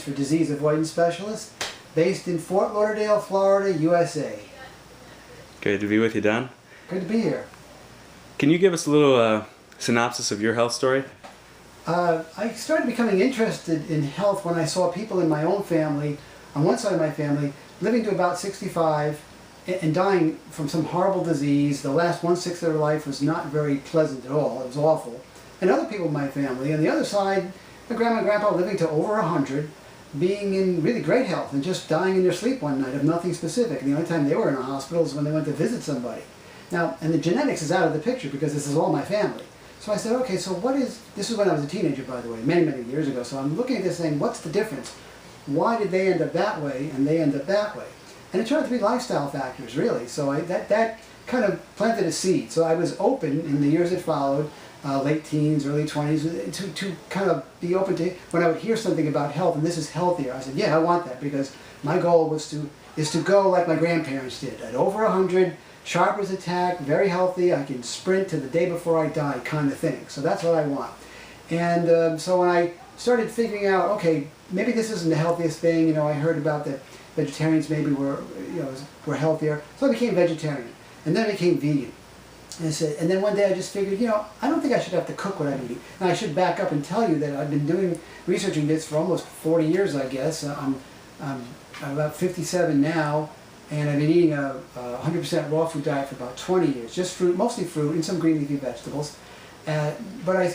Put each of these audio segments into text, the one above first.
for disease avoidance specialist, based in Fort Lauderdale, Florida, USA. Good to be with you, Don. Good to be here. Can you give us a little synopsis of your health story? I started becoming interested in health when I saw people in my own family, on one side of my family, living to about 65 and dying from some horrible disease. The last 1/6 of their life was not very pleasant at all. It was awful. And other people in my family, on the other side, my grandma and grandpa living to over 100, being in really great health and just dying in their sleep one night of nothing specific. And the only time they were in a hospital is when they went to visit somebody. Now, and the genetics is out of the picture because this is all my family. So I said, okay, so this is when I was a teenager, by the way, many, many years ago. So I'm looking at this saying, what's the difference? Why did they end up that way and they end up that way? And it turned out to be lifestyle factors, really. So that kind of planted a seed. So I was open in the years that followed, late teens, early 20s, to kind of be open to, when I would hear something about health, and this is healthier, I said, yeah, I want that, because my goal is to go like my grandparents did, at over 100, sharp as a tack, very healthy, I can sprint to the day before I die kind of thing. So that's what I want. And so when I started figuring out, okay, maybe this isn't the healthiest thing, you know, I heard about that vegetarians maybe were healthier, so I became vegetarian, and then I became vegan. And then one day I just figured, you know, I don't think I should have to cook what I'm eating. And I should back up and tell you that I've been researching this for almost 40 years, I guess. I'm about 57 now, and I've been eating a 100% raw food diet for about 20 years. Just fruit, mostly fruit, and some green leafy vegetables. But I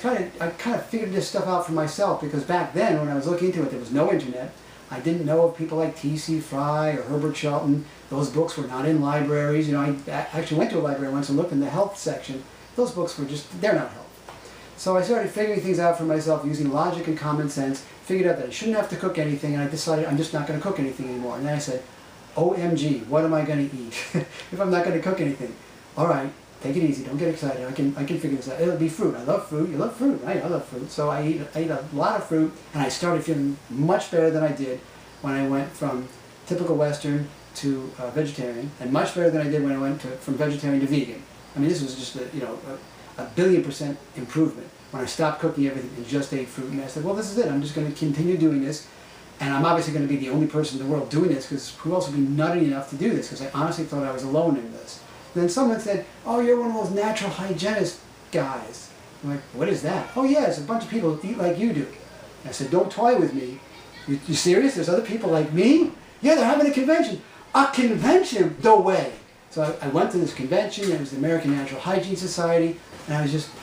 kind of figured this stuff out for myself, because back then, when I was looking into it, there was no internet. I didn't know of people like T.C. Fry or Herbert Shelton. Those books were not in libraries. You know, I actually went to a library once and looked in the health section. Those books were they're not health. So I started figuring things out for myself using logic and common sense, figured out that I shouldn't have to cook anything, and I decided I'm just not going to cook anything anymore. And then I said, OMG, what am I going to eat if I'm not going to cook anything? All right, take it easy, don't get excited, I can figure this out. It'll be fruit. I love fruit, you love fruit, right? I love fruit. So I ate a lot of fruit, and I started feeling much better than I did when I went from typical Western to vegetarian, and much better than I did when I went from vegetarian to vegan. I mean, this was just a billion% improvement when I stopped cooking everything and just ate fruit. And I said, well, this is it. I'm just going to continue doing this, and I'm obviously going to be the only person in the world doing this, because who else would be nutty enough to do this? Because I honestly thought I was alone in this. And then someone said, oh, you're one of those natural hygienist guys. I'm like, what is that? Oh, yeah, it's a bunch of people who eat like you do. And I said, don't toy with me. You serious? There's other people like me? Yeah, they're having a convention. A convention? No way. So I went to this convention. It was the American Natural Hygiene Society, and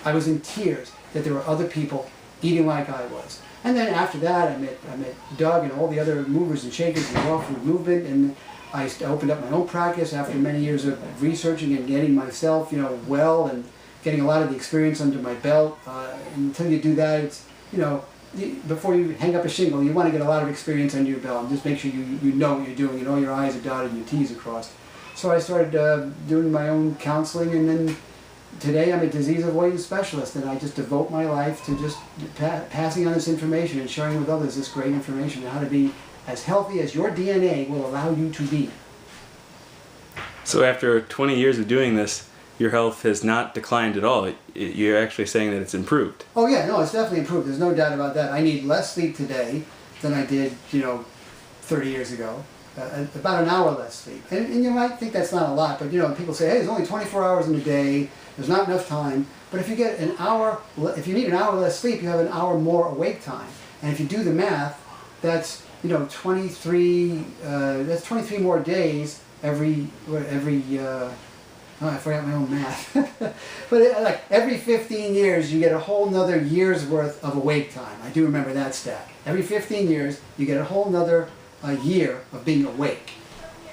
I was in tears that there were other people eating like I was. And then after that, I met Doug and all the other movers and shakers in the raw food movement, and I opened up my own practice after many years of researching and getting myself, well, and getting a lot of the experience under my belt. And until you do that, it's, before you hang up a shingle, you want to get a lot of experience under your belt and just make sure you know what you're doing and all your I's are dotted and your T's are crossed. So I started doing my own counseling, and then today I'm a disease avoidance specialist, and I just devote my life to just passing on this information and sharing with others this great information on how to be as healthy as your DNA will allow you to be. So after 20 years of doing this, your health has not declined at all. You're actually saying that it's improved. Oh yeah, no, it's definitely improved. There's no doubt about that. I need less sleep today than I did, 30 years ago. About an hour less sleep. And you might think that's not a lot, but people say, hey, there's only 24 hours in a day, there's not enough time. But if you get if you need an hour less sleep, you have an hour more awake time. And if you do the math, that's 23 more days every I forgot my own math. But like every 15 years, you get a whole nother year's worth of awake time. I do remember that stat. Every 15 years, you get a whole nother year of being awake.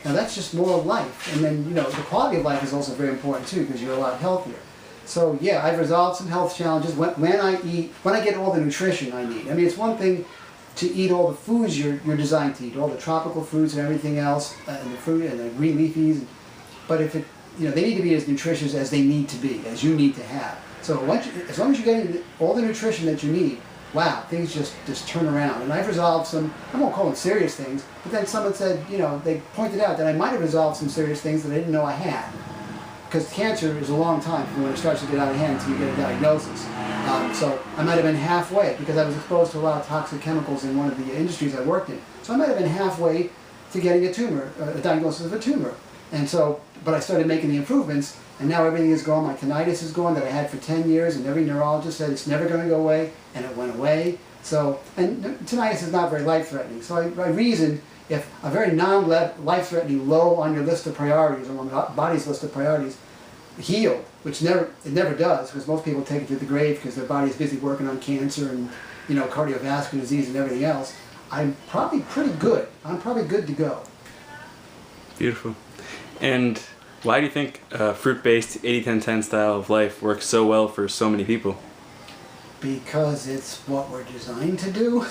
Now that's just more life. And then, the quality of life is also very important too, because you're a lot healthier. So yeah, I've resolved some health challenges when I get all the nutrition I need. I mean, it's one thing to eat all the foods you're designed to eat, all the tropical fruits and everything else, and the fruit and the green leafies. But if they need to be as nutritious as they need to be, as you need to have. So as long as you're getting all the nutrition that you need, wow, things just turn around. And I've resolved some, I won't call them serious things, but then someone said, they pointed out that I might have resolved some serious things that I didn't know I had. because cancer is a long time from when it starts to get out of hand until you get a diagnosis. So I might have been halfway because I was exposed to a lot of toxic chemicals in one of the industries I worked in. So I might have been halfway to getting a tumor, a diagnosis of a tumor. And so, but I started making the improvements, and now everything is gone. My tinnitus is gone that I had for 10 years, and every neurologist said it's never going to go away, and it went away. So, and tinnitus is not very life-threatening. So I reasoned if a very non-life-threatening, low on your list of priorities, or on the body's list of priorities, healed, which it never does, because most people take it to the grave because their body is busy working on cancer and cardiovascular disease and everything else. I'm probably pretty good. I'm probably good to go. Beautiful. And why do you think fruit-based 80-10-10 style of life works so well for so many people? Because it's what we're designed to do.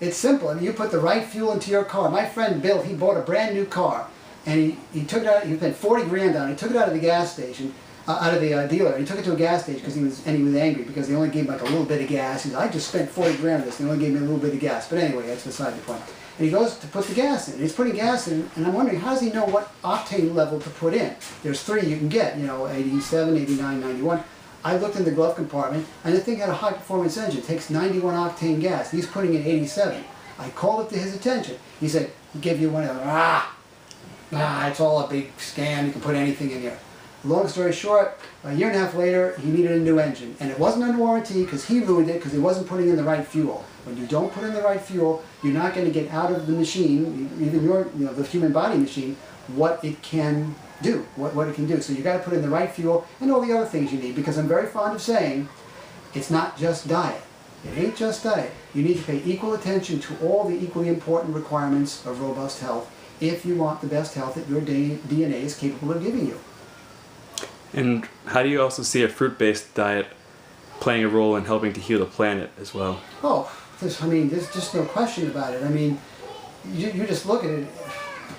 It's simple. I mean, you put the right fuel into your car. My friend Bill, he bought a brand new car, and he took it out. He spent 40 grand on it. He took it out of the gas station, out of the dealer. He took it to a gas station because he was angry because they only gave him like a little bit of gas. He said, "I just spent 40 grand on this. They only gave me a little bit of gas." But anyway, that's beside the point. And he goes to put the gas in. And he's putting gas in, and I'm wondering, how does he know what octane level to put in? There's 3 you can get, 87, 89, 91. I looked in the glove compartment, and the thing had a high-performance engine. It takes 91 octane gas. He's putting in 87. I called it to his attention. He said, "He gave you one of them." It's all a big scam. You can put anything in here. Long story short, a year and a half later, he needed a new engine. And it wasn't under warranty because he ruined it because he wasn't putting in the right fuel. When you don't put in the right fuel, you're not going to get out of the machine, even the human body machine, what it can do, what it can do. So you got to put in the right fuel and all the other things you need, because I'm very fond of saying, it's not just diet. It ain't just diet. You need to pay equal attention to all the equally important requirements of robust health if you want the best health that your DNA is capable of giving you. And how do you also see a fruit-based diet playing a role in helping to heal the planet as well? Oh, there's just no question about it. I mean, you just look at it.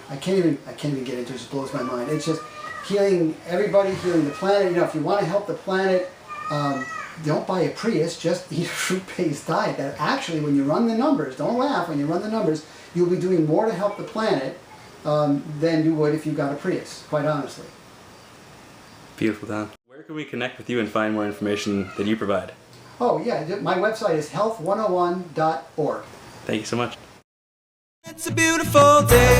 I can't even get into it. It just blows my mind. It's just healing everybody, healing the planet. If you want to help the planet, don't buy a Prius. Just eat a fruit-based diet. That actually, when you run the numbers, don't laugh. When you run the numbers, you'll be doing more to help the planet than you would if you got a Prius. Quite honestly. Beautiful, Don. Where can we connect with you and find more information that you provide? Oh, yeah. My website is health101.org. Thank you so much. It's a beautiful day.